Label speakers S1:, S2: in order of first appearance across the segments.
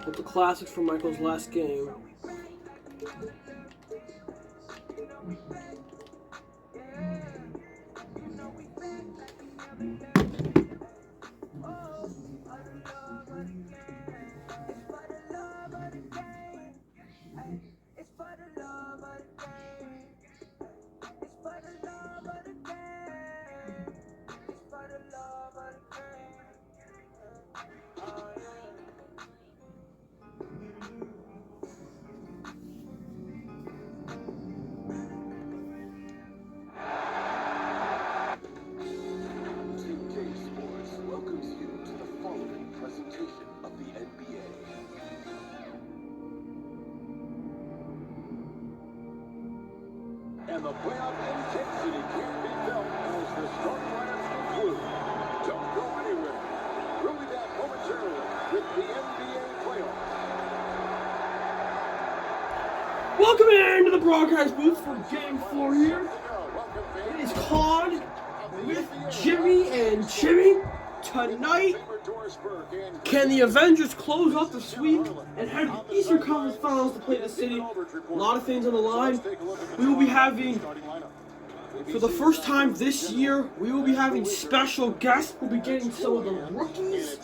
S1: With the classics from Michael's last game.
S2: And the playoff intensity can be felt as the starting lineups conclude. Don't go anywhere. We'll be back momentarily with the NBA playoffs.
S1: Welcome into the broadcast booth for Game 4 here. It is Con with Jimmy and Jimmy. Tonight, can the Avengers close off the sweep and head to the Eastern Conference Finals to play the City? A lot of things on the line. We will be having, for the first time this year, we will be having special guests. We'll be getting some of the rookies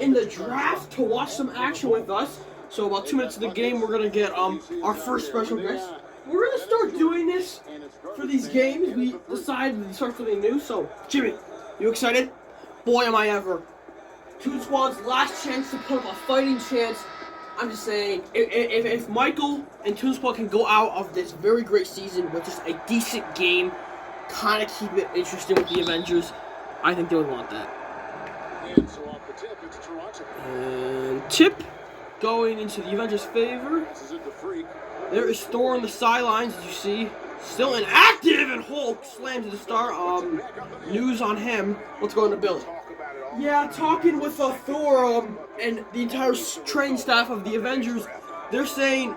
S1: in the draft to watch some action with us. So about 2 minutes of the game, we're going to get our first special guest. We're going to start doing this for these games. We decided to start something new. So, Jimmy, you excited? Boy, am I ever. Toon Squad's last chance to put up a fighting chance. I'm just saying, if Michael and Toon Squad can go out of this very great season with just a decent game, kind of keep it interesting with the Avengers, I think they would want that.
S2: And so off the tip, it's Toronto.
S1: And tip going into the Avengers' favor.
S2: This is it, the freak.
S1: There is Thor on the sidelines, as you see. Still inactive, and Hulk slams the star. News on him. Let's go into Billy. Yeah, talking with Thor and the entire training staff of the Avengers, they're saying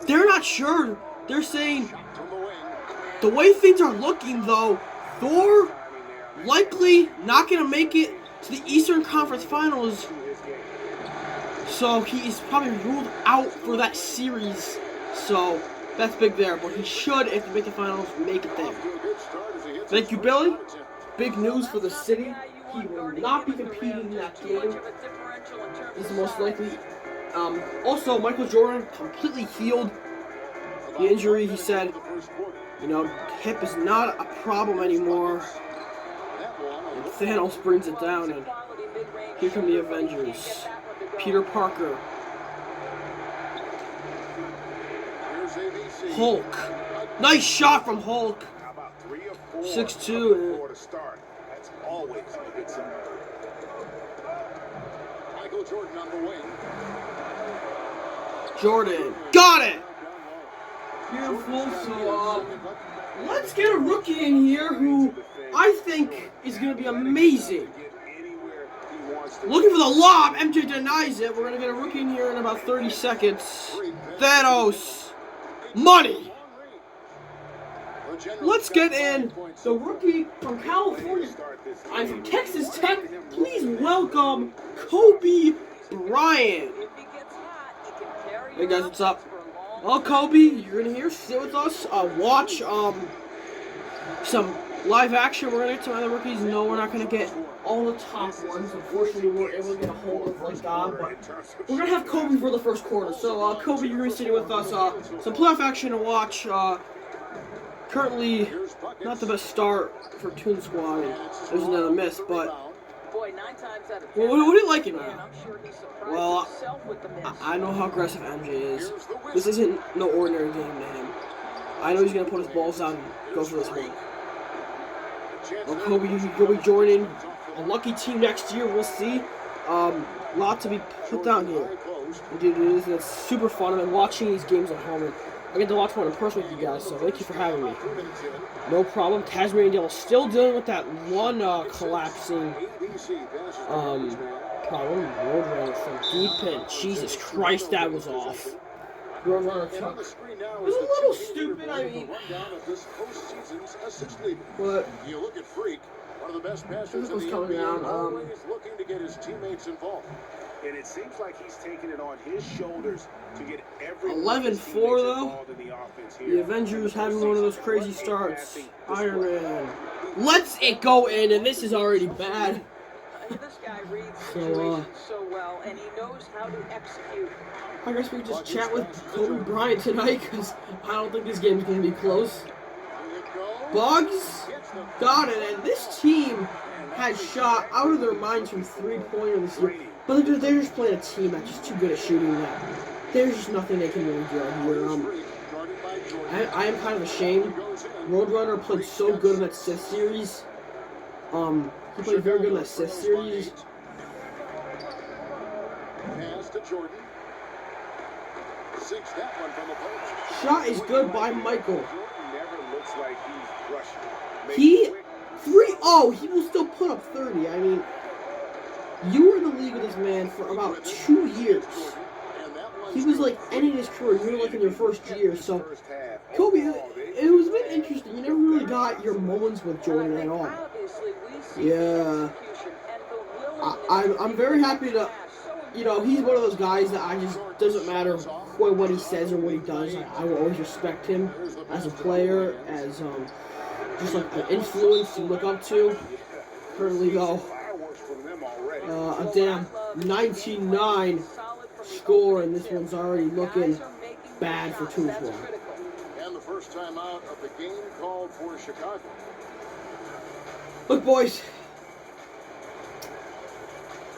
S1: they're not sure. They're saying the way things are looking, though, Thor likely not going to make it to the Eastern Conference Finals. So he is probably ruled out for that series. So that's big there. But he should, if they make the finals, make it there. Thank you, Billy. Big news for the City. He will not be competing in that game. This is most likely. Also, Michael Jordan completely healed the injury. He said, hip is not a problem anymore. And Thanos brings it down. And here come the Avengers. Peter Parker. Hulk. Nice shot from Hulk. 6'2".
S2: That's always a good sign. Michael Jordan on the wing.
S1: Jordan. Got it! Beautiful. So, let's get a rookie in here who I think is going to be amazing. Looking for the lob. MJ denies it. We're going to get a rookie in here in about 30 seconds. Thanos. Money. Let's get in the rookie from California. I'm from Texas Tech. Please welcome Kobe Bryant. Hey guys, what's up? Well, Kobe, you're in here. Sit with us. Watch some live action. We're gonna get some other rookies. No, we're not gonna get all the top ones. Unfortunately, we weren't able to get a hold of like God, but we're gonna have Kobe for the first quarter. So, Kobe, you're gonna be sitting with us. Some playoff action to watch. Currently, not the best start for Toon Squad. There's another miss, but what do you like it, man? Well, I know how aggressive MJ is. This isn't no ordinary game to him. I know he's gonna put his balls down and go for this one. Well, Kobe, you'll be joining a lucky team next year. We'll see. Lot to be put down here. Dude, it's super fun. I've been watching these games at home, and I get to watch one in person with you guys, so thank you for having me. No problem. Tasmanian Devil still dealing with that one collapsing problem. Roadrunner from deep in. Jesus Christ, that was off. Roadrunner Chuck. It was a little stupid, I mean. But
S2: you look at Freak, one of the best passers in
S1: was
S2: the
S1: coming
S2: NBA,
S1: down.
S2: always looking to get his teammates involved.
S3: And it seems like he's taking it on his shoulders to get every
S1: 11-4 though. The Avengers having one of those crazy starts. Iron Man lets it go in, and this is already bad.
S4: This guy reads situations so well, and he knows how to execute.
S1: I guess we could just chat with Kobe Bryant tonight, because I don't think this game's going to be close. Bugs got it, and this team had shot out of their minds from three-pointer this year. But they're just playing a team that's just too good at shooting that. There's just nothing they can really do here. I am kind of ashamed. Roadrunner played so good in that Sith series. He played very good in that Sith series.
S2: Pass to Jordan. Sinks that one from the post.
S1: Shot is good by Michael.
S3: Never looks like he's rushing.
S1: He he will still put up 30. I mean, you were in the league with this man for about 2 years. He was like ending his career. You were like in your first year. So, Kobe, it was a bit interesting. You never really got your moments with Jordan at all. Yeah. I'm very happy to, you know, he's one of those guys that I just, doesn't matter what he says or what he does. I will always respect him as a player, as just like an influence to look up to. Currently though, a damn 19-9 score, and this one's already looking bad for Tuzla.
S2: And the first time out of the game called for Chicago.
S1: Look, boys,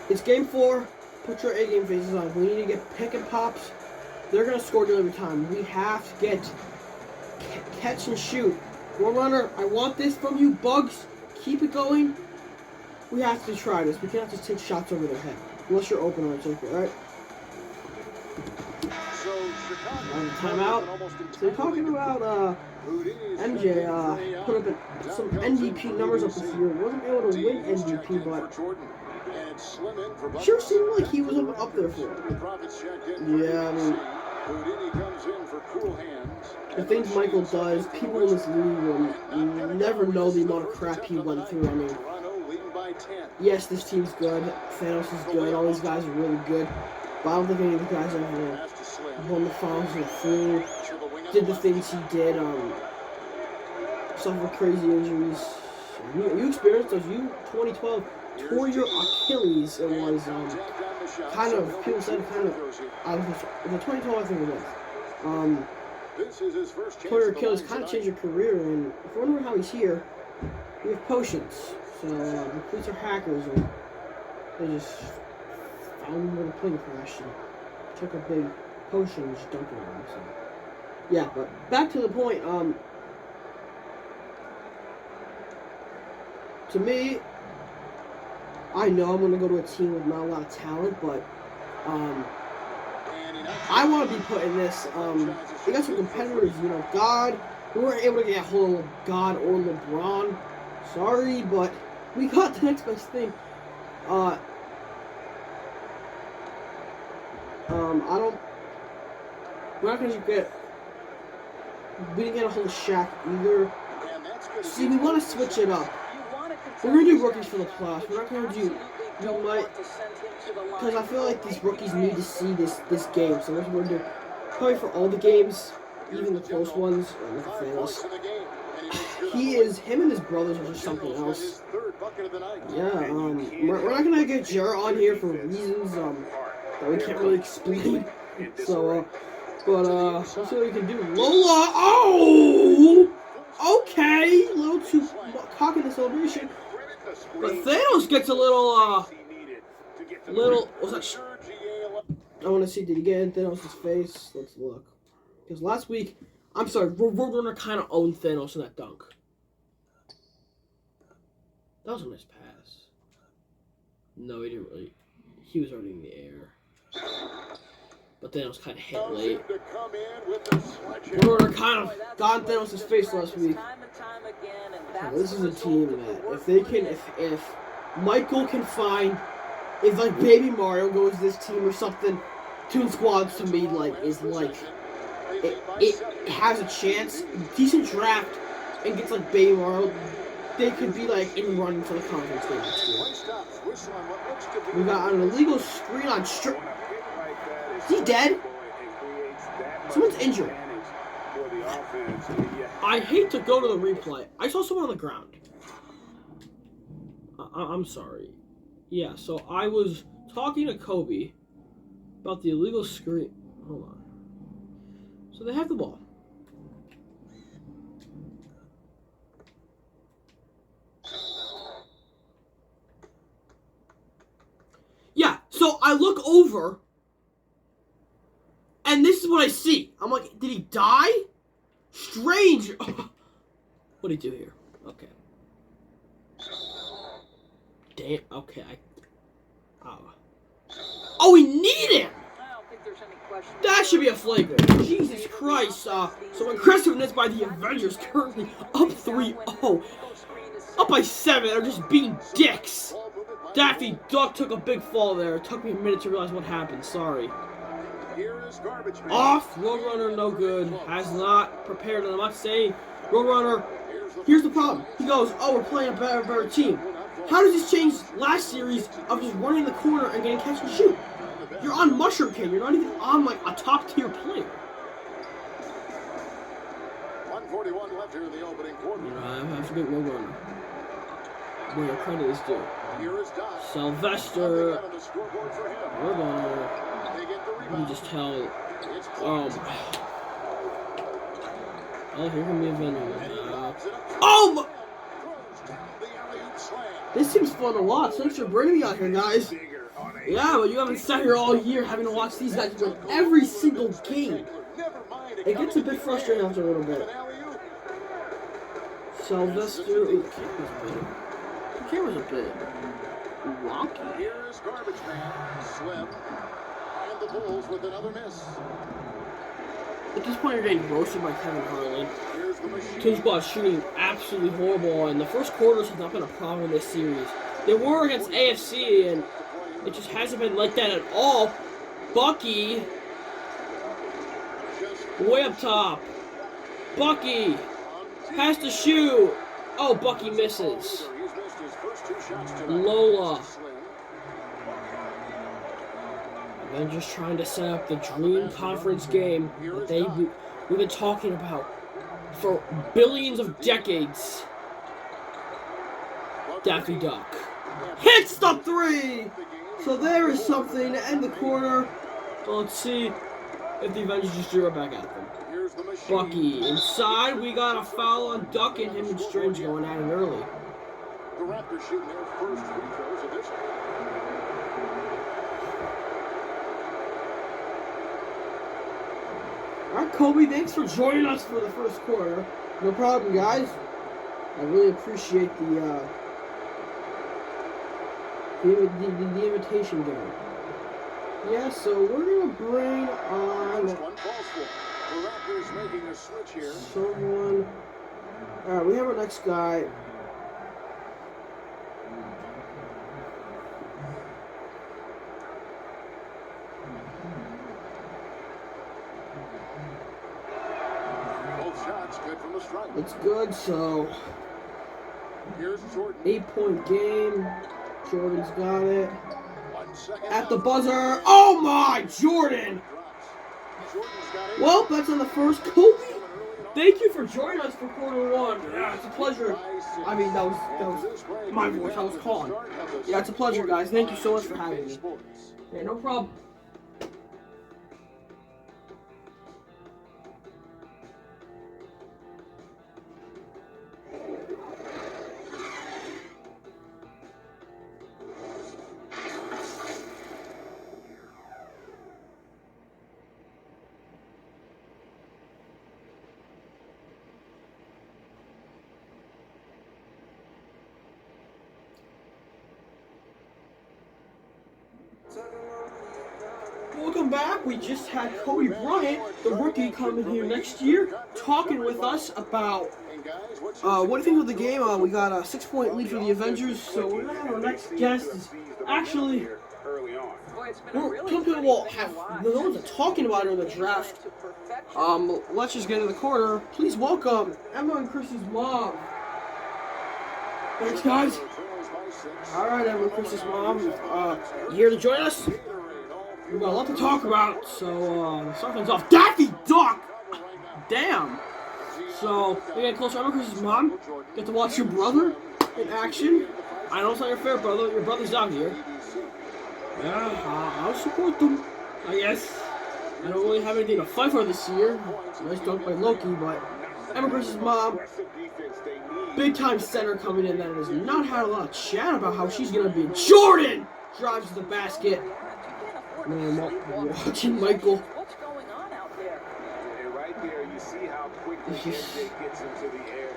S1: it's game 4. Put your A-game faces on. We need to get pick and pops. They're going to score every time. We have to get catch and shoot. Roadrunner, I want this from you. Bugs, keep it going. We have to try this. We cannot just take shots over their head. Unless you're open or take it, right? Timeout. So they're talking about MJ put up some MVP numbers up this year. Wasn't able to win MVP, but sure seemed like he was up there for it. Yeah, I mean, the things Michael does, people in this league will never know the amount of crap he went through. I mean, yes, this team's good. Thanos is good. All these guys are really good. But I don't think any of the guys ever won the finals in a full, did the things he did, suffered crazy injuries. You experienced those. You, 2012, tore your Achilles. It was kind of, people said kind of, the 2012 I think it was. Tore your Achilles, kind of changed your career, and if you're wondering how he's here, we have potions. So the police are hackers, and they just found him with a plane crash and took a big potion and just dumped it on him. So yeah, but back to the point. To me, I know I'm gonna go to a team with not a lot of talent, but I want to be put in this. We got some competitors, you know. God, we weren't able to get a hold of God or LeBron. Sorry, but we got the next best thing. We're not gonna get. We didn't get a hold of Shaq either. See, we want to switch it up. We're gonna do rookies for the playoffs. We're not gonna do. We might, because I feel like these rookies need to see this game. So that's what we're doing. Probably for all the games, even the close ones. Look at Thanos. Him and his brothers are just something else. Yeah. We're not gonna get Jarrett on here for reasons that we can't really explain. So but let's see what we can do. Lola. Oh. Okay. A little too cocky in the celebration. But Thanos gets a little, what's that? I want to see, did he get in Thanos' face? Let's look. Because last week, I'm sorry, Roadrunner kind of owned Thanos in that dunk. That was a nice pass. No, he didn't really. He was already in the air. But Thanos kind of hit late. Roadrunner kind of got in Thanos' face last week. So this is a team that if Michael can find if like Baby Mario goes to this team or something, Toon Squad to me like is like it has a chance, decent draft, and gets like Baby Mario. They could be like in running for the conference game next year. We got an illegal screen on strip. Is he dead? Someone's injured. I hate to go to the replay. I saw someone on the ground. I'm sorry. Yeah, so I was talking to Kobe about the illegal screen. Hold on. So they have the ball. Yeah, so I look over, and this is what I see. I'm like, did he die? Strange. What did he do here? Okay. Damn. Okay. Oh, we need him. That should be a flagrant. Jesus Christ. So aggressiveness by the Avengers, currently up 3-0. Up by 7. They're just being dicks. Daffy Duck took a big fall there. It took me a minute to realize what happened. Sorry. Off. Roadrunner, no good. Has not prepared. I'm not saying Roadrunner. Here's the problem. He goes, oh, we're playing a better team. How does this change last series of just running the corner and getting catch and shoot? You're on Mushroom King. You're not even on like a top tier player.
S2: 141 left here in the opening quarter.
S1: You know, I have to get Roadrunner. Where your credit is due. Sylvester. Roadrunner. You can just tell. Oh, here can be a venue. Oh my. This seems fun to watch. Thanks for bringing me out here, guys. Yeah, but you haven't sat here all year having to watch these guys win every single game. It gets a bit frustrating after a little bit. Sylvester. Ooh, the camera's a bit wonky.
S2: Here's Garbage Man, Slim, and the Bulls with another miss.
S1: At this point, you're getting roasted by Kevin Harlan. Toon Squad shooting absolutely horrible, and the first quarters have not been a problem in this series. They were against AFC, and it just hasn't been like that at all. Bucky, way up top. Bucky has to shoot. Oh, Bucky misses. Lola. And just trying to set up the dream conference game that we've been talking about for billions of decades. Daffy Duck hits the 3! So there is something in the corner. So let's see if the Avengers just drew it back at them. Bucky inside. We got a foul on Duck, and him and Strange going at it early.
S2: The Raptors shooting their first free throws of this one.
S1: Alright, Kobe, thanks for joining us for the first quarter. No problem, guys. I really appreciate the invitation given. Yeah, so we're gonna bring on someone. Alright, we have our next guy. It's good, so 8-point game. Jordan's got it. At the buzzer. Oh my, Jordan! Well, that's on the first. Kobe, thank you for joining us for quarter one. Yeah, it's a pleasure. I mean, that was my voice. I was calling. Yeah, it's a pleasure, guys. Thank you so much for having me. Yeah, no problem. Welcome back. We just had Kobe Bryant, the rookie, coming here next year, talking with us about what do you think of the game. We got a 6-point lead for the Avengers, so we're gonna have our next guest is actually
S3: early on.
S4: Boy, it's been a
S1: Well,
S4: really
S1: some people
S4: funny
S1: will
S4: thing
S1: have
S4: to watch.
S1: no one's talking about her in the draft.
S4: To perfection.
S1: Let's just get in the corner. Please welcome Emma and Chrissy's mom. Thanks, guys. All right, Emma and Chrissy's mom, you here to join us? We've got a lot to talk about, so start things off. Daffy Duck. Damn. So we get closer. Emma and Chrissy's mom. Get to watch your brother in action. I know it's not your favorite brother. Your brother's out here. Yeah, I'll support them, I guess. I don't really have anything to fight for this year. Nice dunk by Loki, but Emma Chris's mom, big time center coming in that has not had a lot of chat about how she's gonna be. Jordan drives to the basket. Man, watching Michael.
S4: What's going on out there?
S3: And right there, you see how quickly MJ gets into the air.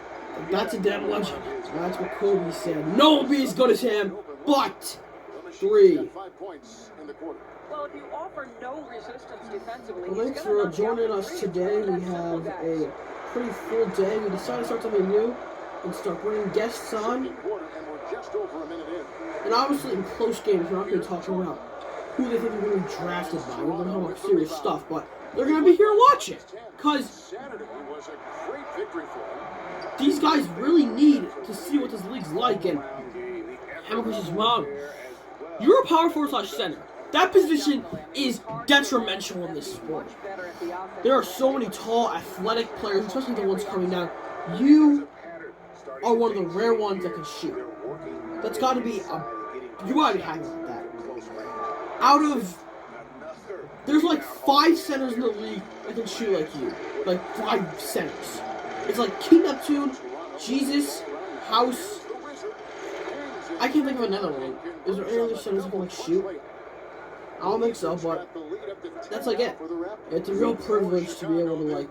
S1: That's a damn legend. That's what Kobe said. No one will be as good as him, but 3.
S2: 5 points in the quarter.
S4: Well, if you offer no resistance defensively,
S1: Well, thanks for joining us today. We have a pretty full day. We decided to start something new and start bringing guests on.
S2: Quarter, and we're just over a minute in.
S1: And obviously in close games, we're not going to talk about who they think they're going to be drafted by. We're going to talk about serious stuff, but they're going to be here to watch it. Because
S2: Saturday was a great victory for them.
S1: these guys really need to see what this league's like. And Emma Chris's mom, you're a power forward / center. That position is detrimental in this sport. There are so many tall, athletic players, especially the ones coming down. You are one of the rare ones that can shoot. That's got to be you got to be happy with that. Out of, there's like 5 centers in the league that can shoot like you. Like 5 centers. It's like King Neptune, Jesus, House. I can't think of another one. Is there any other centers that can like shoot? I don't think so, but that's like it. It's a real privilege to be able to like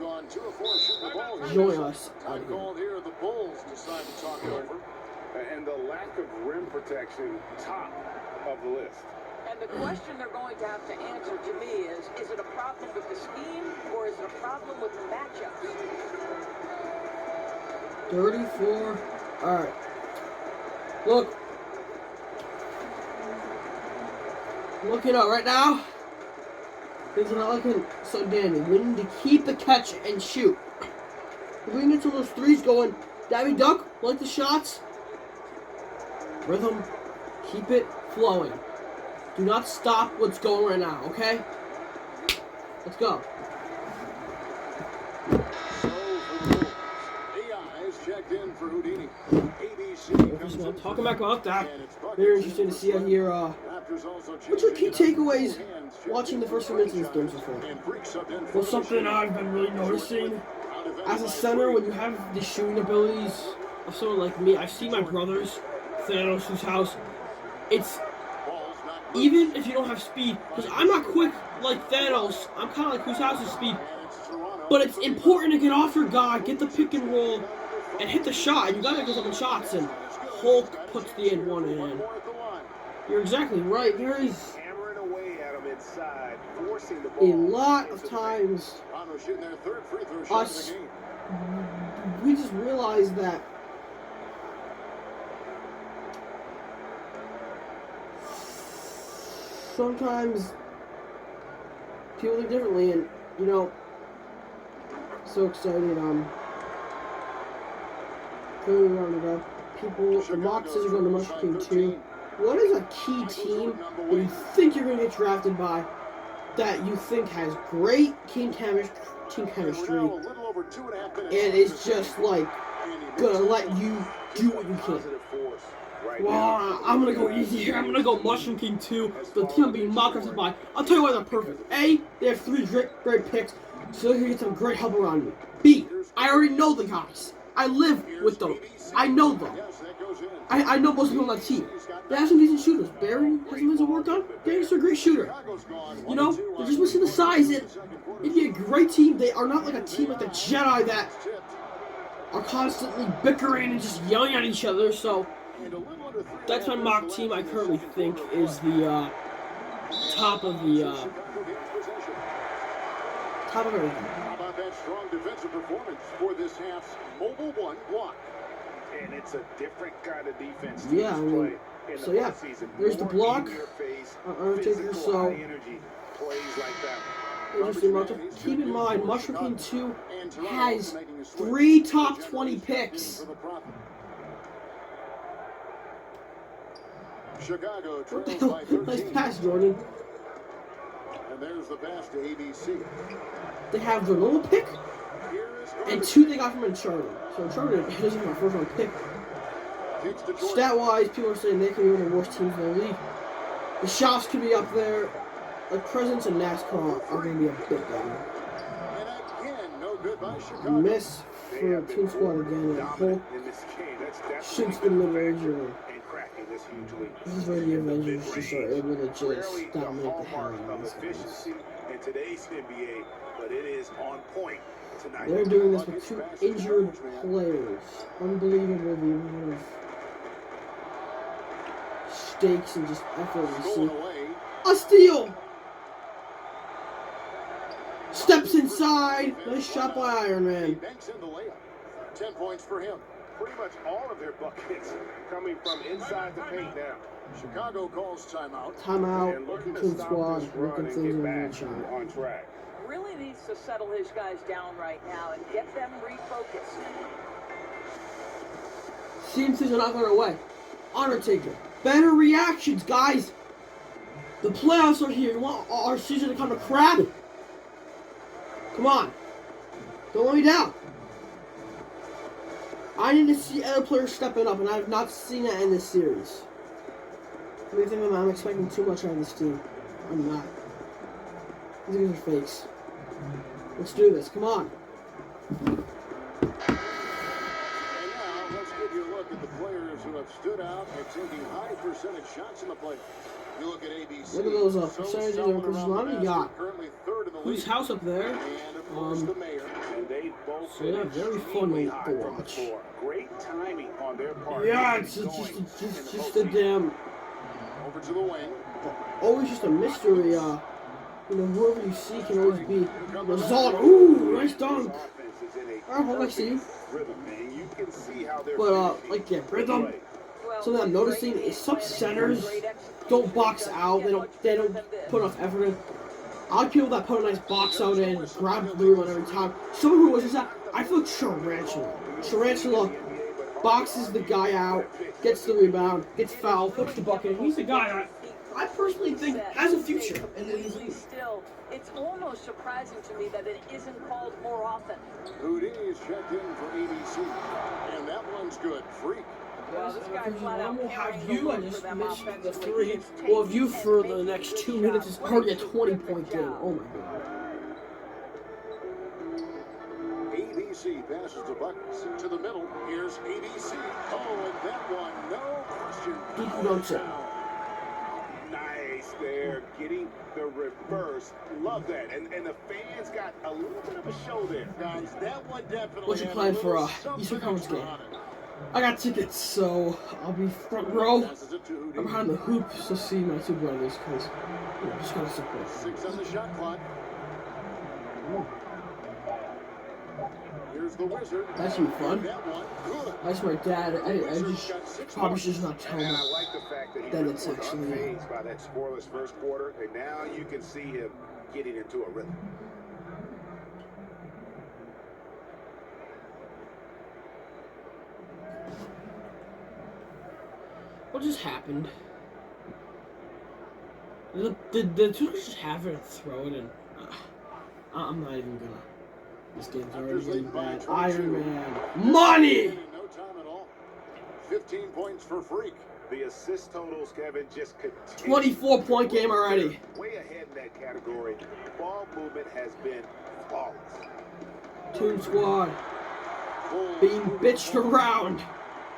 S1: join us out here.
S2: The Bulls decide to talk it over.
S3: And the lack of rim protection, top of the list.
S4: And the question they're going to have to answer to me is it a problem with the scheme or is it a problem with the matchups?
S1: 34. All right. Look. Looking up right now. Things are not looking so dandy. We need to keep the catch and shoot. If we can get some of those threes going, Daffy Duck, like the shots. Rhythm, keep it flowing. Do not stop what's going right now, okay? Let's go.
S2: Checked in for Houdini.
S1: Talking back about that. Very interesting to see out here. What's your key takeaways watching the first few minutes of this game so far? Well, something I've been really noticing as a center, when you have the shooting abilities of someone like me, I've seen my brothers, Thanos, whose house. It's even if you don't have speed, because I'm not quick like Thanos. I'm kind of like whose house's speed. But it's important to get off your guy, get the pick and roll, and hit the shot. And you gotta get some shots, and Hulk puts the end one in. You're exactly right. There is
S3: Hammering away at him inside, forcing the
S1: a
S3: ball.
S1: lot of times us, we just realize that sometimes people think differently, and you know, so excited. Clearly rounded up. People, the mock says you're going to Mushroom King 2. What is a key team that you think you're going to get drafted by that you think has great team chemistry and is just like going to let you do what you can? Well, I'm going to go easy here. I'm going to go Mushroom King 2. The team I'm being mock drafted by. I'll tell you why they're perfect. A, they have 3 great picks, so they're going to get some great help around me. B, I already know the guys. I live with them. I know them. I know most people on that team. They have some decent shooters. Barry has some decent work done. Barry's a great shooter. You know, they're just missing the size. And it'd be a great team. They are not like a team like the Jedi that are constantly bickering and just yelling at each other. So that's my mock team. I currently think is the top of everything.
S2: How about that strong defensive performance for this half's mobile 1 block?
S3: And it's a different kind of defense.
S1: Yeah, I mean,
S3: in
S1: So
S3: the
S1: yeah,
S3: postseason.
S1: there's the
S3: More
S1: block.
S3: in-your-face,
S1: Undertaker,
S3: physical,
S1: so
S3: high-energy plays like that.
S1: interesting matchup. Keep in mind, Mushroom King 2 has 3 top 20 picks.
S2: Chicago
S1: What the
S2: trails
S1: hell?
S2: by
S1: Nice
S2: 13.
S1: pass, Jordan.
S2: And there's the pass to ABC.
S1: They have their normal pick
S2: Here is
S1: and
S2: Garbage.
S1: 2 they got from Uncharted. So Uncharted doesn't have a first round pick.
S2: Kicks to Jordan.
S1: Stat wise, people are saying they could be one of the worst teams in the league. The shots could be up there. Like presence in NASCAR are going to be a big game.
S2: And again, no good by Chicago.
S1: Miss for Team Squad again. And Hulk shoots the mid-range.
S3: And cracking this huge lead.
S1: This is where the Avengers just are able to just
S3: Rarely the
S1: dominate the hell
S3: hallmark
S1: out of
S3: of
S1: this game.
S3: efficiency in today's NBA, but it is on point tonight.
S1: They're doing this with 2 injured players. Unbelievable the amount of stakes and just effort we
S2: Stolen
S1: see.
S2: away.
S1: A steal! Steps inside. Nice shot by Iron
S2: He
S1: Man.
S2: banks in the layup. 10 points for him.
S3: Pretty much all of their buckets coming from inside the paint now.
S2: Chicago calls timeout.
S1: Timeout.
S3: And looking to
S1: Team
S3: stop
S1: Squad.
S3: this run
S1: Looking
S3: and
S1: things
S3: get
S1: in the
S3: back
S1: shot.
S3: on track.
S4: Really needs to settle his guys down right now and get them refocused.
S1: Seems things are not going away. Undertaker. Better reactions, guys. The playoffs are here. You want our season to come to crap? Come on. Don't let me down. I need to see other players stepping up, and I have not seen that in this series. I mean, I'm expecting too much out of this team. I'm not. These guys are fakes. Let's do this. Come on.
S2: And now, let's give you a look at the players who have stood out and taking high percentage shots in the play. You look at ABC.
S1: Look at those
S2: so
S1: percentages
S2: solid
S1: of Chris
S2: around the
S1: Lonnie
S2: basket,
S1: got.
S2: currently third in the
S1: Whose
S2: league.
S1: house up there?
S2: And of course the mayor.
S3: And they both
S1: So yeah, very fun
S3: extremely
S1: to
S3: high from the
S1: watch.
S3: floor. Great timing on their part.
S1: Yeah,
S3: Getting
S1: it's
S3: going in the
S1: just a
S3: postseason.
S1: damn,
S2: Over to the wing.
S1: always just a mystery. You know, whoever you see can always be result. Ooh, nice dunk.
S3: Offense is in a
S1: Alright, hold on, see you.
S3: rhythm, and you can see how they're
S1: But
S3: finishing
S1: like yeah,
S3: the
S1: rhythm.
S3: play.
S1: Something I'm noticing is some centers don't box out. They don't put enough effort in. I like people that put a nice box out in, grab the rebound every time. Someone who watches that, I feel like Tarantula boxes the guy out, gets the rebound, gets fouled, puts the bucket. He's the guy that I personally think has a future in the league.
S4: Still, it's almost surprising to me that it isn't called more often.
S2: Houdini's checked in for ABC. And that one's good. Freak.
S4: Well, this guy flat
S1: I
S4: out
S1: will have
S4: carrying
S1: you.
S4: the
S1: I
S4: load for
S1: just
S4: them
S1: missed the
S4: offensively.
S1: 3.
S4: He's
S1: Well, of you
S4: taking
S1: for
S4: and
S1: the
S4: making
S1: next
S4: good
S1: 2 minutes is
S4: shots.
S1: already a
S4: What a
S1: 20-point
S4: terrific
S1: game.
S4: job.
S1: Oh my god.
S2: ABC passes to Buckets. To the middle. Here's ABC. Oh, and that one, no question.
S1: Deep dunks it.
S3: Nice there, getting the reverse. Love that. And the fans got a little bit of a show there.
S2: Guys, that one definitely
S1: What's your
S2: had
S1: plan for
S2: little
S1: Eastern
S2: something
S1: Conference
S2: extra
S1: game?
S2: on it.
S1: I got tickets, so I'll be front row.
S2: Passes it to
S1: I'm
S2: Houdini.
S1: behind the hoops to see my 2 brothers, because, you know, just gotta support.
S2: 6 on the shot clock. Here's the Wizard.
S1: That's gonna be fun.
S2: That one, good.
S1: That's my dad. I just probably should not tell
S3: And
S1: him.
S3: I like the fact that he
S1: That
S3: was
S1: it's actually-
S3: unfazed by that scoreless first quarter, and now you can see him getting into a rhythm.
S1: What just happened? Did the two just have it and throw it and I'm not even gonna. This game's already getting bad. Iron Man. Money!
S2: In no time at all. 15 points for Freak.
S3: The assist totals, Kevin, just continue.
S1: 24-point game already.
S3: Way ahead in that category. Ball movement has been flawless.
S1: Toon Squad being bitched around.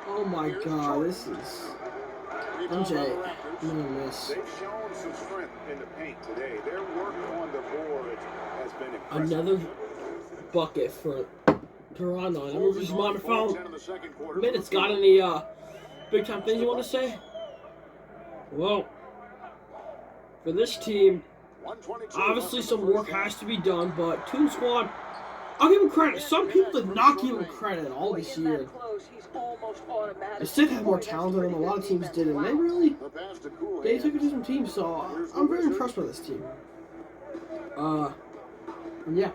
S1: Oh my god, this is MJ. No miss.
S3: They've shown some strength in the paint today. Their work on the board has been impressive.
S1: Another bucket for Toronto. And we're just on the phone. Minutes got any big time things you want to say? Well, for this team, obviously some work has to be done, but Toon Squad I'll give him credit. Some people did not give him credit all this year. The Sith had more talent than a lot of teams did, and they took it to some teams, so I'm very impressed with this team. Yeah.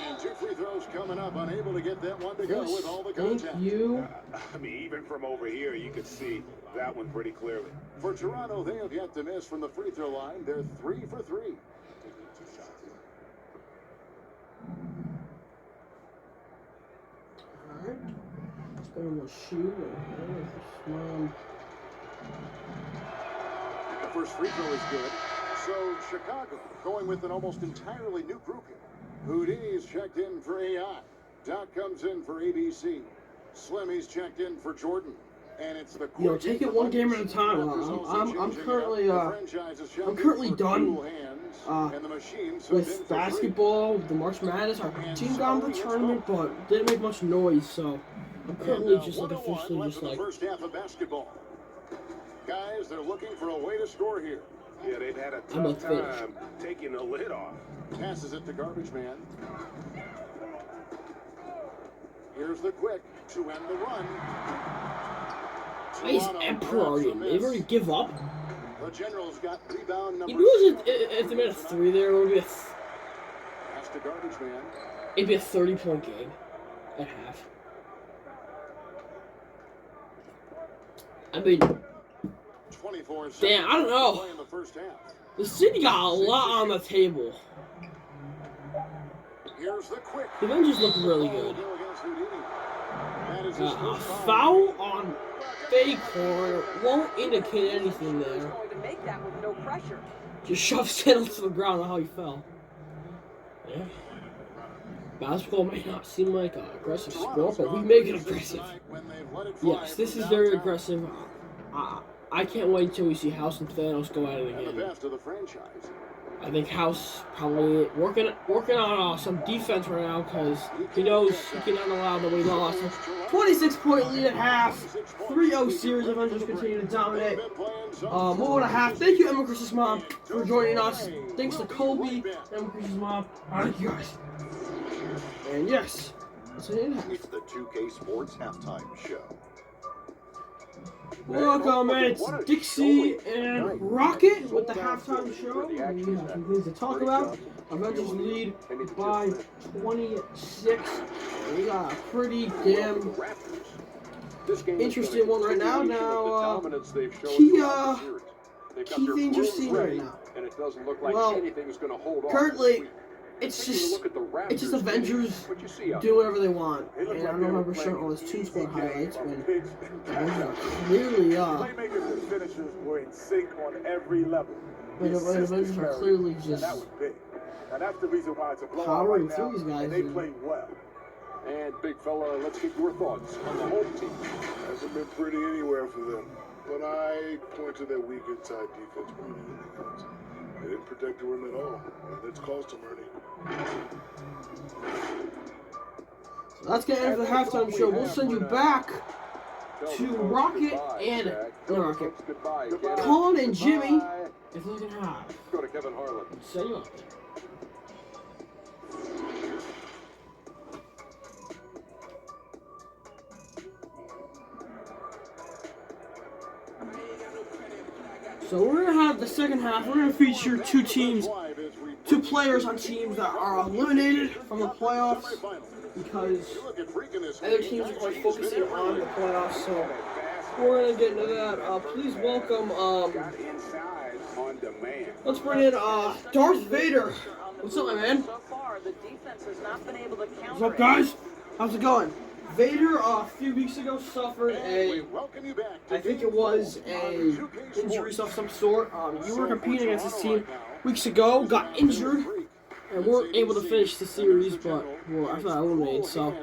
S2: And 2 free throws coming up, unable to get that one to go with all the
S1: Thank
S2: contact.
S1: you.
S3: I mean, even from over here, you could see that one pretty clearly.
S2: For Toronto, they have yet to miss from the free throw line. They're 3 for 3.
S1: Alright. Let's go to the shoe.
S2: The first free throw is good. So Chicago going with an almost entirely new group here. Houdini's checked in for AI. Doc comes in for ABC. Slimmy's checked in for Jordan. And it's the
S1: take it one game at a time. I'm currently done with basketball, the March Madness. Our team got in the tournament, but didn't make much noise, so I'm currently just like officially just like.
S2: First half of basketball. Guys, they're looking for a way to score here.
S3: Yeah, they've had a tough time taking the lid off.
S2: Passes it to Garbage Man. Here's the quick to end the run.
S1: Nice Emperor. They already give up.
S2: The Generals got rebound number.
S1: You know, if they made a 3 there, it would be
S2: Pass to Garbage Man.
S1: It'd be a 30-point game at half. I mean,
S2: 24
S1: damn, I don't know.
S2: in the first half.
S1: The city got a lot on the table.
S2: Here's the quick.
S1: The Avengers look really good. A foul on Faker won't indicate anything there. Just shove Skittles to the ground on how he fell. Yeah. Basketball may not seem like an aggressive sport, but we make it aggressive. Yes, this is very aggressive. I can't wait until we see House and Thanos go at it again. I think House probably working on some defense right now because he knows he cannot allow that we lost. 26-point lead at half. 3-0 series. Avengers continue to dominate. More than a half. Thank you, Emma Chris's mom, for joining us. Thanks to Kobe, Emma Chris's mom. Thank you guys. And yes, it's the
S2: 2K Sports halftime show.
S1: Welcome, it's Dixie and Rocket with the halftime show. We have some things to talk about. Avengers lead by 26. We got a pretty damn interesting one right now. Now, key things you're seeing right now. Well, currently, it's just Avengers do whatever they want. And I don't know if we're showing all this Toon Squad highlights, but clearly,
S3: Playmakers and finishers were in sync on every level.
S1: the Avengers are clearly just
S3: That was big. And that's the reason why it's a blowout
S1: powering
S3: right
S1: through
S3: now,
S1: these guys.
S3: and they played well.
S2: And big fella, let's get your thoughts on the home team.
S5: Hasn't been pretty anywhere for them. But I point to their weak inside defense more than anything else. They didn't protect the rim at all. And it's cost them, Ernie.
S1: So let's get into the halftime show. We'll send you back to Rocket and Rocket. Colin and Jimmy, if we can have.
S2: Go to Kevin Harlan.
S1: Send you up there. So we're going to have the second half. We're going to feature two players on teams that are eliminated from the playoffs because other teams are going to focus in on the playoffs. So we're going to get into that. Please welcome, let's bring in Darth Vader. What's up, my man? What's up, guys? How's it going? Vader a few weeks ago suffered I think it was a injury of some sort. You were competing against this team weeks ago, got injured, and weren't able to finish the series, but well, I thought I eliminated. So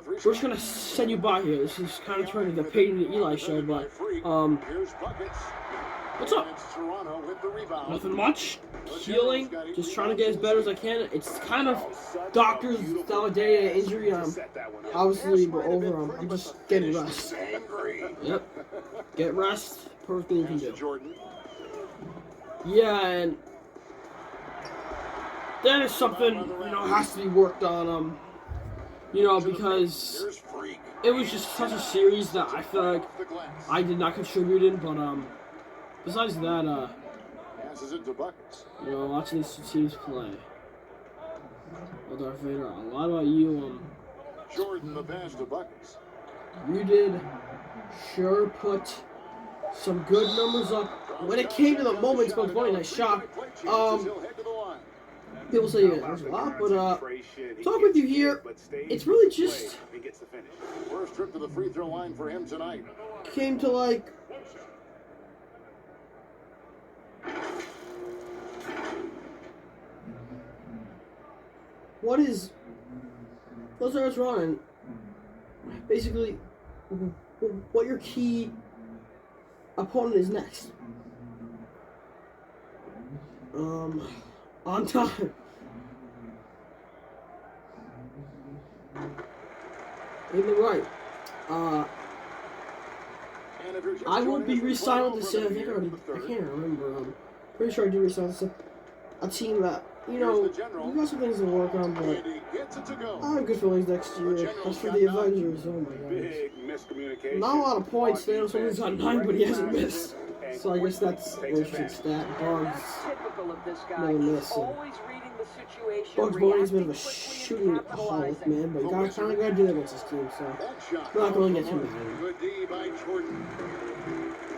S1: we're just gonna send you by here. This is kind of turning the Peyton and Eli show, but what's up? Nothing much. Healing, just trying to get as better as I can. It's kind of doctors day injury. Obviously we're over. I'm just getting rest. Yep. Get rest. Perfect thing you can do. Yeah, and that is something, has to be worked on, because
S2: Here's Freak.
S1: it was just such a series that I feel like I did not contribute in, but, besides that,
S2: Passes it to Buckets.
S1: watching these two teams play. Well, Darth Vader, a lot about you,
S2: Jordan the pass to Buckets.
S1: you did sure put some good numbers up when it came to the moments, but funny, nice shot. People say there's a lot, but talk with you here, it's really just
S2: First trip to the free throw line for him tonight.
S1: came to like what's wrong, and basically what your key opponent is next. On time. In the right. I will be re-signed with the I can't remember. Pretty sure I do re-sign with a team that, we got some things to work on, but I have good feelings next year. As for the Avengers, oh my god. Not a lot of points. Thanos only's got 9, but he hasn't missed. So I guess that's an interesting stat. Bugs, no miss. Bugs Bunny's been a shooting holic, man, but you kind of gotta do that against this team, so I'm not going to get too mad.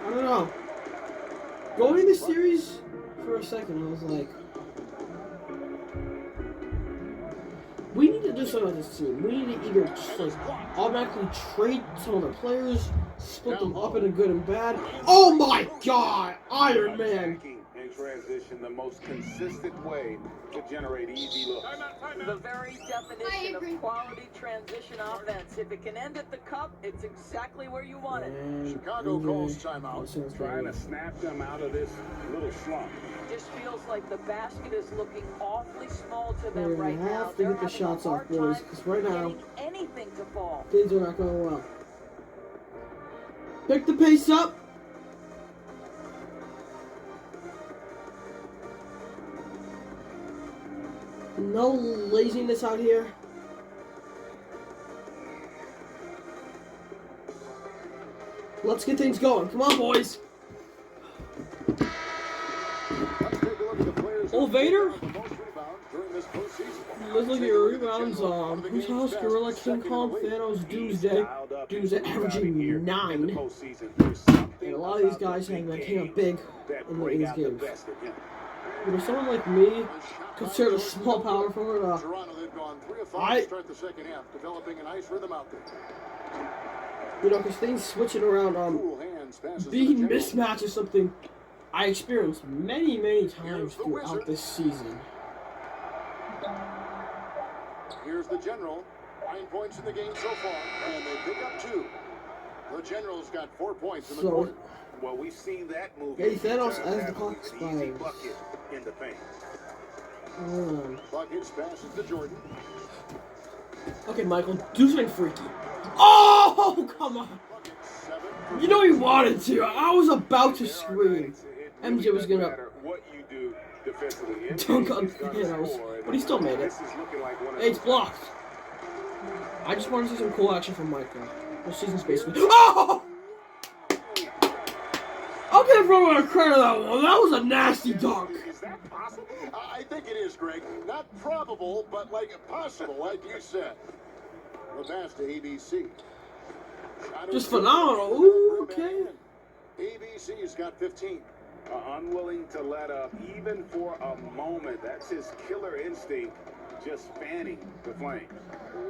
S1: I don't know. Going in this series for a second, I was like, we need to do something with this team. We need to either just automatically trade some of the players, split them up into good and bad. Oh my god! Iron Man!
S3: Transition, the most consistent way to generate easy looks.
S4: The very definition of quality transition offense. If it can end at the cup, it's exactly where you want it.
S2: Chicago calls timeout.
S3: Trying to snap them out of this little slump.
S4: Just feels like the basket is looking awfully small to them right now.
S1: Have to get the shots off, boys, because right now
S4: anything to fall.
S1: things are not going well. Pick the pace up. No laziness out here. Let's get things going. Come on, boys. Oh, Vader? Let's look at your rebounds. Whose house? Gorilla, King Kong, Thanos, Doomsday. Doomsday averaging 9. And a lot of these guys have been hitting up big in these games. Someone like me, considered a small power forward, because things switching around, being mismatched is something I experienced many, many times throughout this season.
S2: Here's the General. 9 points in the game so far, and they pick up 2. The General's got 4 points in the quarter.
S3: Well, we've seen that move.
S1: Hey, Thanos as the clock expires.
S3: In the paint.
S2: Buckets passes to Jordan.
S1: Okay, Michael, do something freaky. Oh, come on. You know he wanted to. I was about to scream. MJ was gonna dunk on Thanos, but he still made it. Hey, it's blocked. I just want to see some cool action from Michael. Well, season's basically. Oh! I'll give everyone a credit that one. That was a nasty dunk.
S2: Is that possible? I think it is, Greg. Not probable, but possible, like you said. The pass to ABC.
S1: Just phenomenal. Ooh, okay.
S2: ABC's got 15.
S3: Unwilling to let up, even for a moment. That's his killer instinct, just fanning the flame.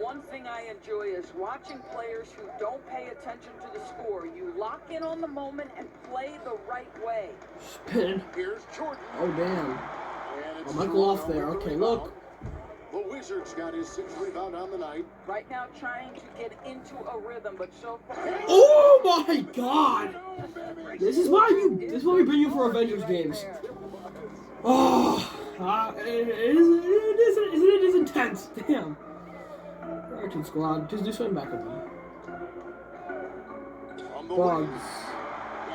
S4: One thing I enjoy is watching players who don't pay attention to the score. You lock in on the moment and play the right way.
S1: Spin.
S2: Here's Jordan.
S1: Oh, damn. Oh, Michael off there. Okay, look.
S2: The Wizards got his 6th rebound on the night.
S4: Right now trying to get into a rhythm, but so far...
S1: Oh my god! This is why we bring you for Avengers games. Oh, it is intense. Damn. Action squad, just do something back at me.
S2: On the
S1: Bugs.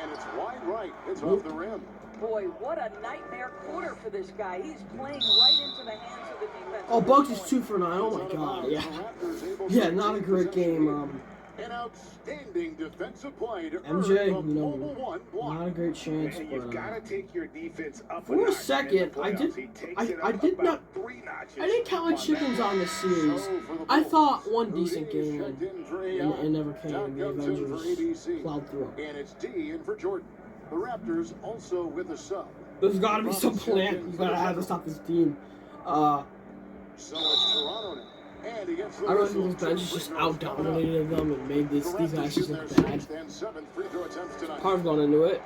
S2: And it's wide right. It's off the rim.
S4: boy, what a nightmare quarter for this guy. He's playing right into the hands of the defense.
S1: Oh, Bucks is 2 for 9. Oh my god, yeah. Yeah, not a great game.
S2: An outstanding defensive play to
S1: MJ,
S2: earn
S1: you
S2: the
S1: know,
S2: mobile one block.
S1: not a great chance,
S3: And
S1: but
S3: you've got to take your defense up
S1: for a second, I didn't count my chickens on this series. I thought one decent game and it never came. The Avengers plowed through.
S2: And it's D in for Jordan. The Raptors also with a sub.
S1: There's got to be some plan. You gotta have to stop this team.
S2: So it's Toronto now. And against the
S1: I really think this bench is just out-dominated them and made these guys just look bad. Harv's going into it.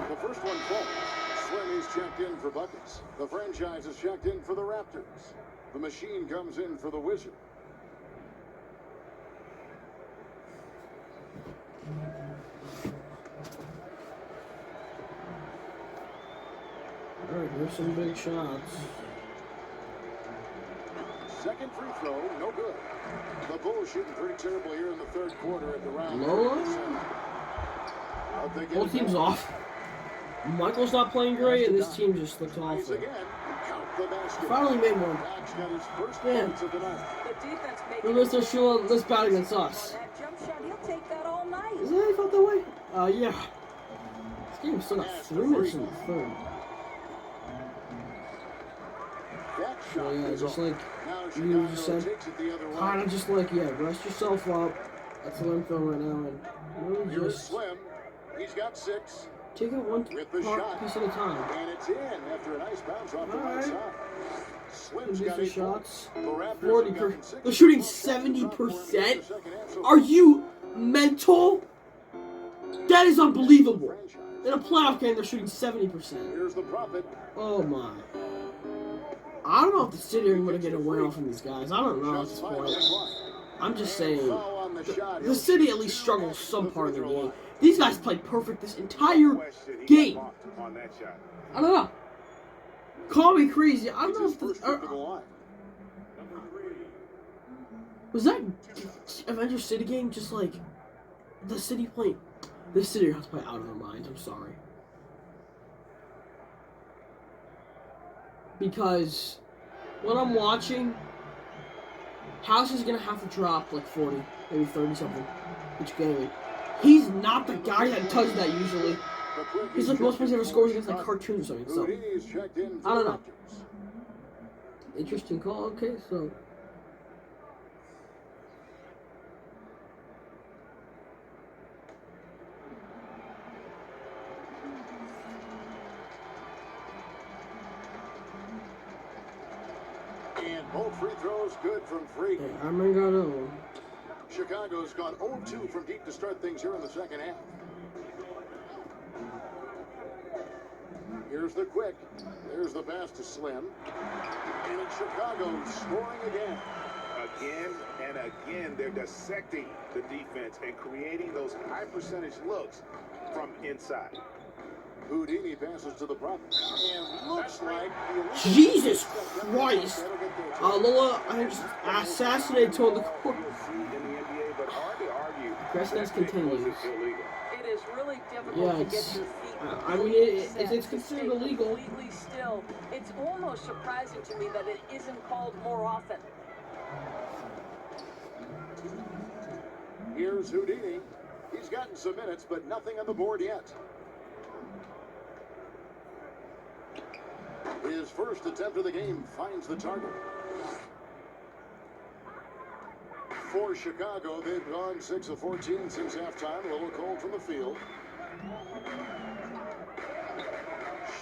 S2: The first one falls. Slim is checked in for buckets. The franchise is checked in for the Raptors. The machine comes in for the Wizard.
S1: Alright, here's some big shots.
S2: Second free throw, no good. The Bulls shooting pretty terrible here in the third quarter at the round.
S1: Lola? Whole team's off. Michael's not playing great, and this team just looks awful. Finally made one. Damn. Unless they're shooting this bad against us.
S4: That jump shot, he'll take that all night.
S1: Is that how you felt that way? Yeah. This game still got 3 minutes in the third. So yeah, just like you just said, kind of just like, yeah, rest yourself up. That's what I'm feeling right now, and really just
S2: Slim. He's got 6.
S1: take it one piece at a time.
S2: And it's in after a nice bounce off the right side. Slim's got
S1: These
S2: 8
S1: shots,
S2: points.
S1: 40%. They're shooting 70%. Are you mental? That is unbelievable. In a playoff game, they're shooting 70%.
S2: Here's the prophet.
S1: Oh my. I don't know if the city are going to get a win off from these guys. I don't know at this point. I'm just saying, the city at least struggles some part of the game. These guys played perfect this entire game. I don't know. Call me crazy. I don't know if was that Avengers City game just like the city playing? The city has to play out of their minds. I'm sorry. Because when I'm watching, House is going to have to drop like 40, maybe 30 something each game. He's not the guy that does that usually. He's like most players ever scores against like cartoons or something. So, I don't know. Interesting call. Okay, so.
S2: And both free throws good from Freak.
S1: Yeah, Armengano.
S2: Chicago's gone 0-2 from deep to start things here in the second half. Here's the quick. There's the pass to Slim. And it's Chicago scoring again.
S3: Again and again, they're dissecting the defense and creating those high percentage looks from inside.
S2: Houdini passes to the front. And looks like
S1: Jesus Christ! Lola, I just assassinated on the court. Aggressiveness continues.
S4: It is really difficult
S1: Yeah,
S4: to get your feet.
S1: I mean, it's considered illegal.
S4: Completely still. It's almost surprising to me that it isn't called more often.
S2: Here's Houdini. He's gotten some minutes, but nothing on the board yet. His first attempt of the game finds the target. For Chicago, they've gone 6 of 14 since halftime. A little cold from the field.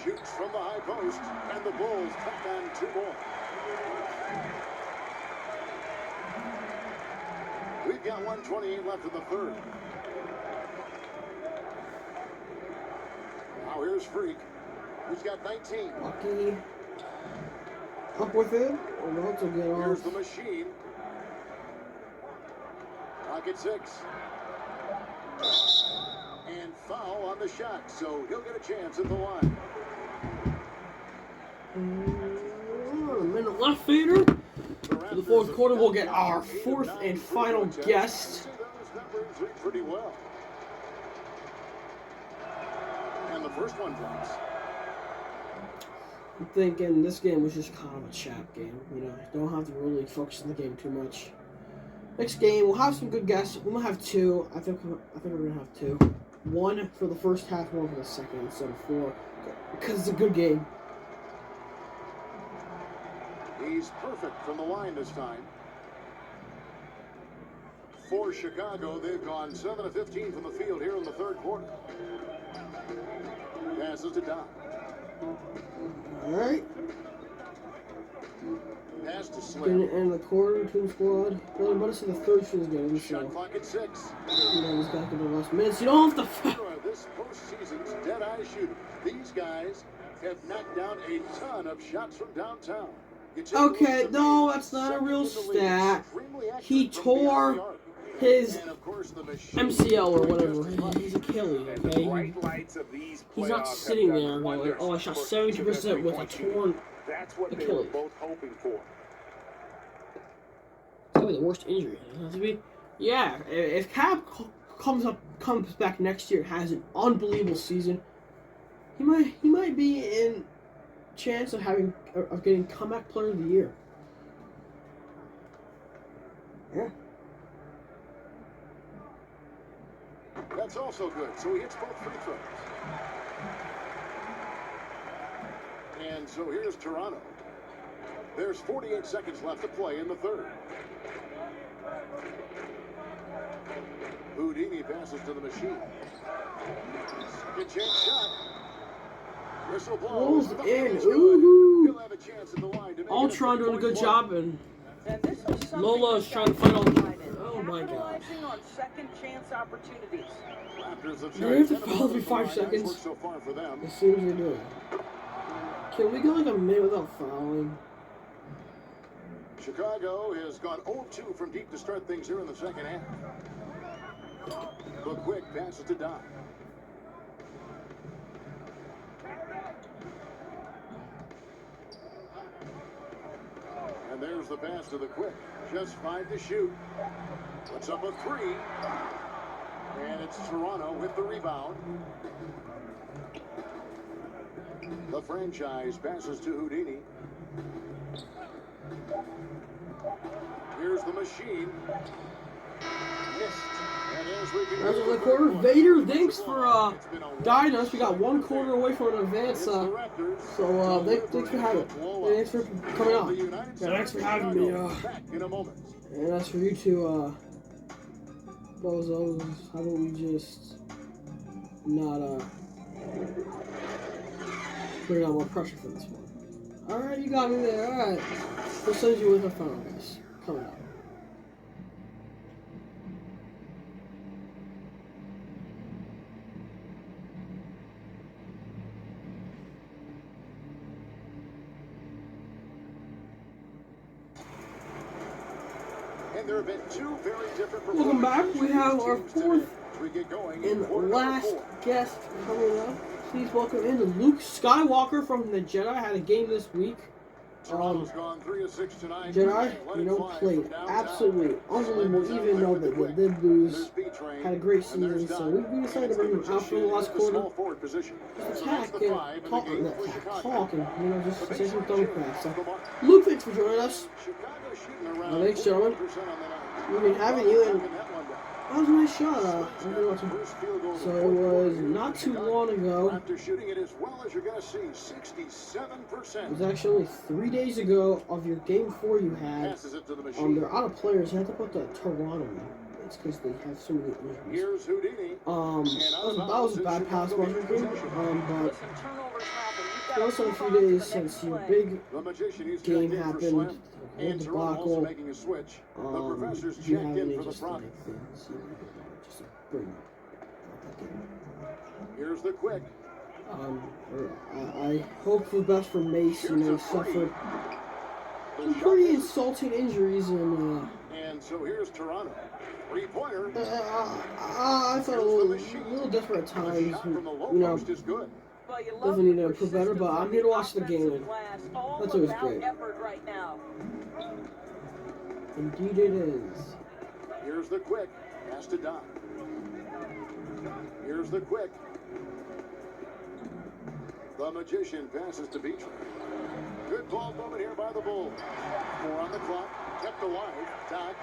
S2: Shoots from the high post, and the Bulls tack on 2 more. We've got 1:28 left in the third. Now here's Freak. He's got 19.
S1: Lucky. Up with it, or not to get off.
S2: Here's the machine. Pocket 6. And foul on the shot, so he'll get a chance at the line.
S1: A minute left, Fader. For the fourth quarter, we'll get our fourth and final guest.
S2: Those numbers read pretty well. And the first one drops.
S1: I'm thinking this game was just kind of a chat game. You know, don't have to really focus on the game too much. Next game, we'll have some good guests. We might have two. I think we're gonna have two. One for the first half, one for the second, instead of four, because it's a good game.
S2: He's perfect from the line this time. For Chicago, they've gone 7 of 15 from the field here in the third quarter. Passes to Doc.
S1: All right.
S2: Pass to
S1: Getting
S2: Slim.
S1: it in the quarter, team squad. Really, but it's the third should getting
S2: Shot
S1: so.
S2: clock at 6.
S1: You know, these guys get the last minutes. You don't have to.
S2: This postseason's dead-eye shooting. These guys have knocked down a ton of shots from downtown.
S1: Okay, no, that's not a real stat. He tore his MCL or whatever, his Achilles, okay? He's not sitting there going, oh, I shot 70% with a torn Achilles. It's probably the worst injury. To be, yeah, if Cap comes back next year, has an unbelievable season, he might be in chance of getting comeback player of the year. Yeah.
S2: That's also good. So he hits both free throws. And so here's Toronto. There's 48 seconds left to play in the third. Houdini passes to the machine. Second chance shot. Whistle blows.
S1: Rolls in. Ooh. All trying doing a good job, and Lola is trying to fight all the. Oh my god.
S4: On second chance opportunities.
S1: Do we have to follow every 5 seconds?
S2: So far for them.
S1: As soon as they do it. Can we go like a minute without fouling?
S2: Chicago has gone 0-2 from deep to start things here in the second half. But quick passes to Doc. And there's the pass to the quick. Just 5 to shoot. Puts up a 3. And it's Toronto with the rebound. The franchise passes to Houdini. Here's the machine. Missed. And as we
S1: That's the quarter. Vader, thanks for guiding us. We got 1 quarter away from an advance. So thanks for having it. Thanks for coming out. Yeah, thanks for having me. And as for you two, bozos, how about we just not putting on more pressure for this one. Alright, you got me there. Alright. We'll send you with a phone, guys. Coming up.
S2: And there have been 2 very different.
S1: Welcome back. We have our 4th and last guest coming up. Please welcome in Luke Skywalker from the Jedi. Had a game this week. Jedi, played absolutely unbelievable, even though they did lose. Had a great season, so we decided to bring him out for the last quarter. Attack and talk and just say some dumb crap. So, Luke, thanks for joining us. Thanks, gentlemen. We've been having you, and that was a nice shot. So it was not too long ago.
S2: After shooting it as well as you're going to see, 67%.
S1: It was actually only 3 days ago of your game 4 you had. They're out of players. You had to put the Toronto in. It's because they have so many injuries.
S2: Here's Houdini.
S1: That was a bad pass by your game. But it was only 3 days since your big game happened. Whole debacle. Do you have any just like things, just to bring up that game?
S2: Here's the quick.
S1: I hope for the best for Mace. He suffered some pretty insulting injuries, and
S2: so here's Toronto. 3-pointer.
S1: I thought a little different at times. Definitely need to improve better, but I'm here to watch the game, and that's always great. Indeed it is.
S2: Here's the quick. Pass to Doc. Here's the quick. The Magician passes to Beach. Good ball movement here by the Bulls. 4 on the clock. Kept alive. Doc.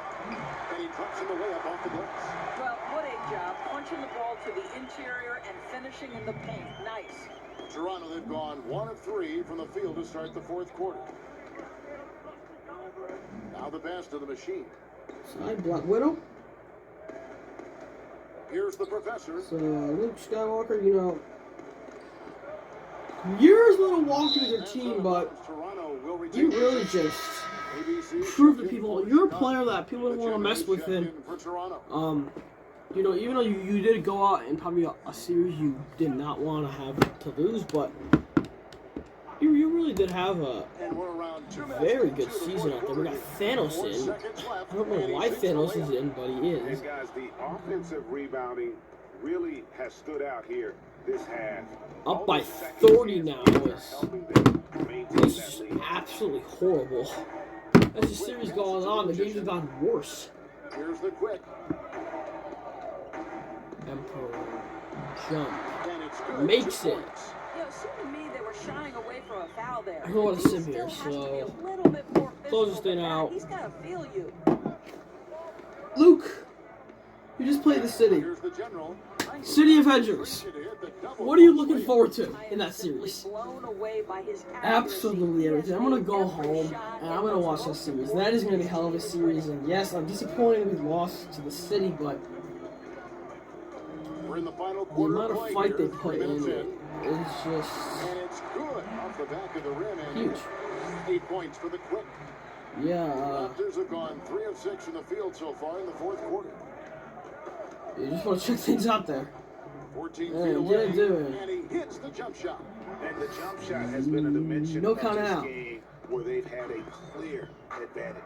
S2: And he drops him away up off the glass.
S4: Well, what a job. Punching the ball to the interior and finishing in the paint. Nice.
S2: Toronto, they've gone 1 of 3 from the field to start the fourth quarter. Now the pass to the Machine.
S1: Side Black Widow.
S2: Here's the Professor.
S1: So, Luke Skywalker, you know, you're a little wonky with your team, but you really just prove to people you're a player that people don't want to mess with. And, you know, even though you did go out and probably a series you did not want to have to lose, but you really did have a very good season out there. We got Thanos in. I don't know why Thanos is in, but he is.
S3: And guys, the offensive rebounding really has stood out here this half.
S1: Up by 30 now. This is absolutely horrible. As the series goes on, the games have gotten worse.
S2: Here's the quick.
S1: Emperor jump. Makes it.
S4: You know, it seemed to me they were shying away from a foul there.
S1: I don't want to sim
S4: He
S1: here,
S4: still has to be a
S1: so
S4: little bit more
S1: close this
S4: physical
S1: thing
S4: than that.
S1: out.
S4: He's got to feel you.
S1: Luke, you just played the city.
S2: Here's the general.
S1: City Avengers. What are you looking forward to in that series?
S4: Blown away by his
S1: Absolutely everything. I'm gonna go home and I'm gonna watch that series. That is gonna be a hell of a series. And yes, I'm disappointed we lost to the city, but
S2: We're in the final
S1: the
S2: quarter
S1: amount of
S2: play
S1: fight they
S2: here.
S1: put
S2: 3
S1: in
S2: minutes
S1: is just
S2: And it's good off the back of the rim. And
S1: huge.
S2: 8 points for the quick.
S1: Yeah.
S2: Raptors have gone 3 of 6 from the field so far in the fourth quarter.
S1: You just want to check things out there.
S2: 14
S1: Yeah,
S2: feet
S1: you
S2: away,
S1: did do it.
S2: and he hits the jump shot.
S3: And the jump shot has been a dimension
S1: No
S3: of
S1: count
S3: this
S1: out.
S3: game where they've had a clear advantage.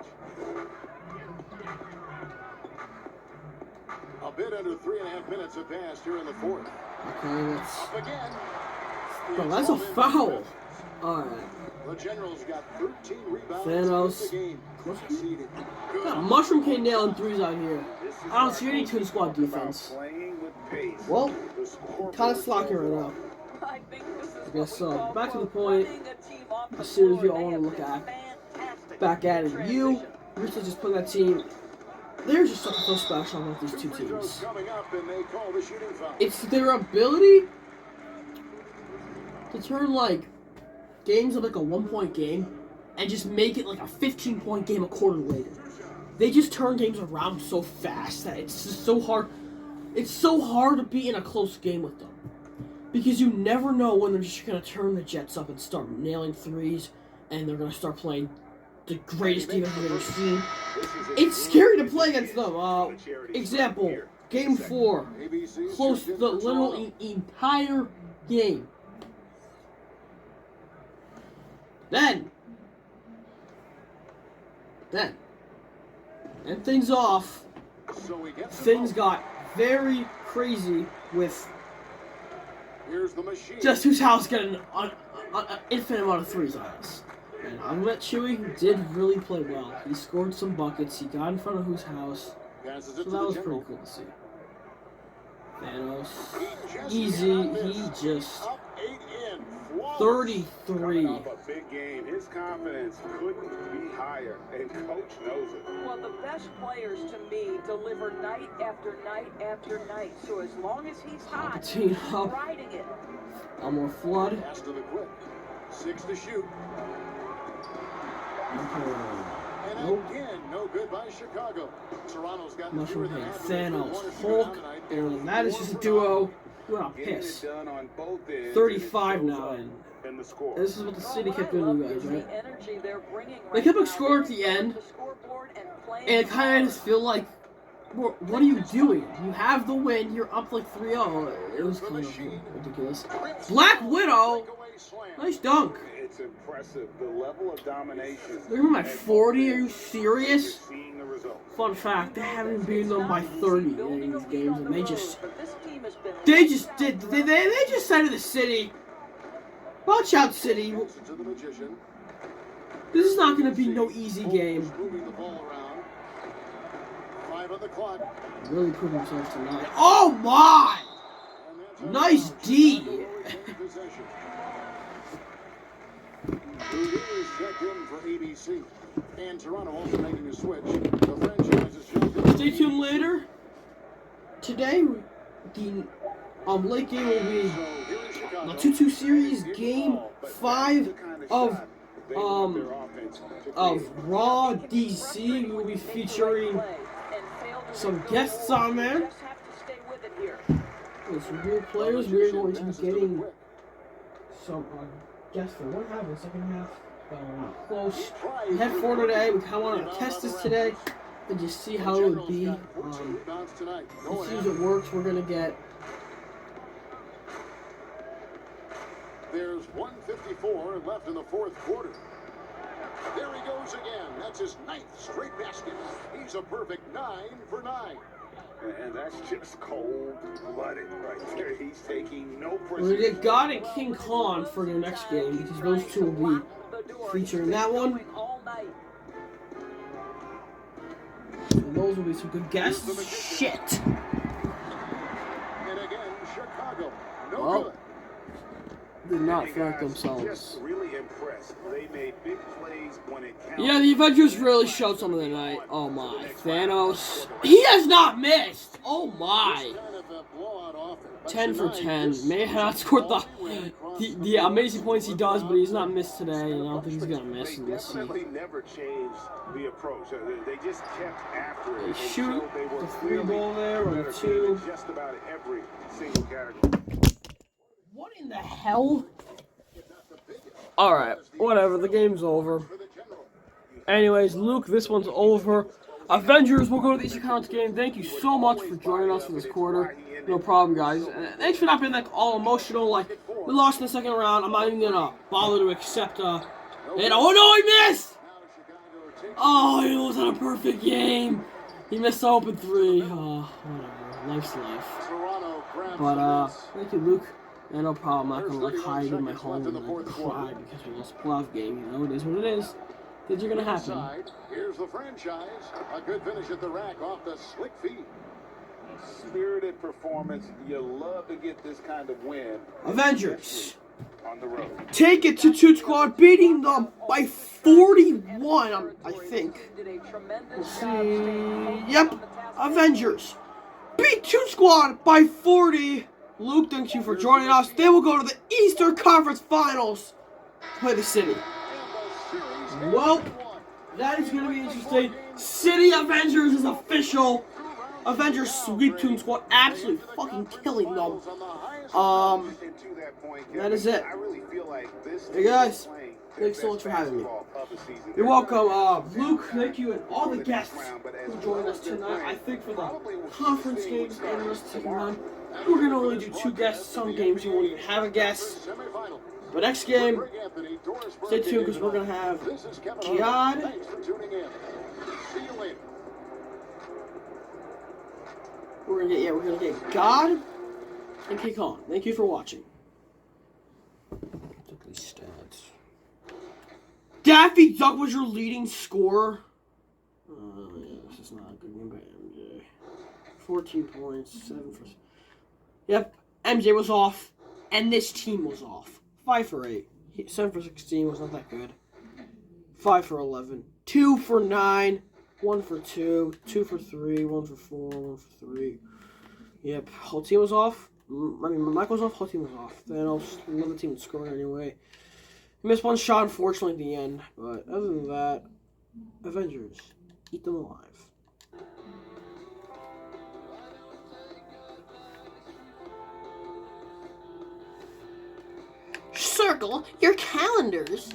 S2: A bit under 3.5 minutes have passed here in the fourth.
S1: Okay, that's.
S2: Up again.
S1: Bro, that's a foul. Alright.
S2: The Generals got 13 rebounds
S1: Thanos.
S2: in the game. Conceded.
S1: Got a mushroom cane nailing threes out here.
S3: This is
S1: I don't see any twin squad defense.
S3: playing with pace.
S1: Well,
S3: The scoreboard
S1: kind of slacking right now.
S4: I think this is what
S1: Yes,
S4: we
S1: so
S4: call
S1: back to the
S4: for
S1: point.
S4: running a team off the
S1: A series
S4: floor.
S1: we all
S4: They
S1: want to
S4: have
S1: look
S4: been
S1: at.
S4: fantastic
S1: Back at it.
S4: in
S1: You
S4: transition.
S1: recently just put that team. There's just something so special about these two
S2: Free throws
S1: teams.
S2: coming up, and they call the shooting foul.
S1: It's their ability to turn like games of like a 1-point game and just make it like a 15-point game a quarter later. They just turn games around so fast that it's just so hard. It's so hard to be in a close game with them because you never know when they're just gonna turn the Jets up and start nailing threes, and they're gonna start playing the greatest team I've ever seen. It's scary to play against them. Example, Game 4,
S2: ABC's
S1: close
S2: checked in
S1: the
S2: for
S1: literal
S2: Toronto.
S1: entire game. Then, and things off.
S2: So we get the
S1: Things
S2: ball.
S1: got very crazy with
S2: Here's the Machine.
S1: just whose house getting an infinite amount of threes on us. And I'm gonna let Chewy did really play well. He scored some buckets. He got in front of whose house.
S2: Passes
S1: So
S2: it to
S1: that
S2: the
S1: was
S2: General.
S1: pretty cool to see. Thanos.
S2: He just
S1: Easy.
S2: got
S1: He
S2: this.
S1: just
S2: Up 8 in. Flawless.
S1: 33.
S3: Coming off a big game, his confidence couldn't be higher, and coach knows it.
S4: Well, the best players to me deliver night after night after night. So as long as he's hot,
S1: Palpatine
S4: he's
S1: up.
S4: riding it.
S1: Elmore Flood.
S2: Pass to the quick. 6 to shoot. And
S1: Nope.
S2: again, no good by Chicago. Toronto's got
S1: Mushroom
S2: fewer than
S1: Head,
S2: half of the
S1: Thanos,
S2: three-pointers
S1: Hulk,
S2: tonight.
S1: and that is just a duo. We're not
S3: Getting it
S1: pissed.
S3: done on both ends,
S1: 35
S3: and it shows
S1: now,
S3: up
S1: and
S3: in the score.
S1: this is what the city
S4: Well,
S1: kept
S4: what I
S1: doing to
S4: love
S1: you guys,
S4: is
S1: right?
S4: the energy they're bringing
S1: They
S4: right
S1: kept
S4: now.
S1: scoring at the
S4: They're going
S1: end,
S4: to the scoreboard and playing
S1: and it kind of
S4: hard.
S1: just feel like, what are you doing? You have the win, you're up like 3-0. It was kind of ridiculous. Black Widow!
S2: Breakaway slam.
S1: Nice dunk.
S3: It's impressive, the level of domination.
S1: They're at 40, are you serious?
S3: You're seeing the results.
S1: Fun fact, they haven't beaten them by 30 in these games, and they just
S4: They
S1: they just said to the city, watch out, city.
S2: Pass it to the Magician.
S1: This is not going to be no easy game.
S2: Moving the ball around. 5 on the clock.
S1: Really proved themselves tonight. Oh my!
S2: And that's
S1: Nice
S2: out.
S1: D.
S2: Chicago will retain possession. Houdini's checked in for ABC. And Toronto also making a switch. The franchise is checked in.
S1: Stay tuned later. Today, the late game will be the 2-2 series, game 5 of Raw DC. We will be featuring some guests on there. With some real players. We're going to be getting some guests for one half and second half. Close. We had 4 today. We kind of wanted to test this today and just see how it would be. Let's see if it works. We're going to get.
S2: There's 1:54 left in the fourth quarter. There he goes again. That's his 9th straight basket. He's a perfect 9 for 9.
S3: And that's just cold-blooded right there. He's taking no
S1: We're going to get God and King Khan for the next game because those two will be featuring that one. And those will be some good guests. Shit.
S2: And again, Chicago. No good.
S1: Did not flank themselves.
S3: Just really impressed. They made big plays when it counted.
S1: Yeah, the Avengers really showed something tonight. Oh my. Thanos. He has not missed. Oh my. 10 for 10. May have not scored the amazing points he does, but he's not missed today. And I don't think he's going to miss.
S3: They definitely never changed the approach. They just kept after it.
S1: They shoot the 3 ball there or the 2.
S3: Just about every single category.
S1: What in the hell? Alright, whatever, the game's over. Anyways, Luke, this one's over. Avengers, we'll go to the Eastern Conference game. Thank you so much for joining us for this quarter. No problem, guys. And thanks for not being like all emotional. Like, we lost in the second round. I'm not even gonna bother to accept oh no, he missed! Oh, he was on a perfect game. He missed the open 3. Oh, whatever. Life's life. But thank you, Luke. Yeah, no problem. I'm not gonna like hide in my home and like cry because we lost a playoff game. You know, it is what it is. Things are gonna happen.
S2: Here's the franchise. A good finish at the rack off the slick feed.
S3: Spirited performance. You love to get this kind of win.
S1: Avengers
S3: on the road.
S1: Take it to Toot Squad, beating them by 41. I think. We'll see. Yep. Avengers beat Toot Squad by 40. Luke, thank you for joining us. They will go to the Eastern Conference Finals to play the City. Well, that is going to be interesting. City Avengers is official. Avengers sweep Toon Squad, absolutely fucking killing them. That is it. Hey guys, thanks so much for having me. You're welcome, Luke, thank you, and all the guests who joined us tonight. I think for the conference games and the rest of the second round, we're going to only do 2 guests. Some games you won't even have a guest. But next game, stay tuned because we're going to have Jihad. We're going to get God and King Khan. Thank you for watching. Look at these stats. Daffy Duck was your leading scorer. Yeah, this is not a good one by MJ. 14 points, 7 for... Yep, MJ was off, and this team was off. 5 for 8. 7 for 16 was not that good. 5 for 11. 2 for 9. 1 for 2. 2 for 3. 1 for 4. 1 for 3. Yep, whole team was off. I mean, Mike was off, whole team was off. Thanos, another team was scoring anyway. He missed one shot, unfortunately, at the end. But other than that, Avengers, eat them alive. Circle your calendars.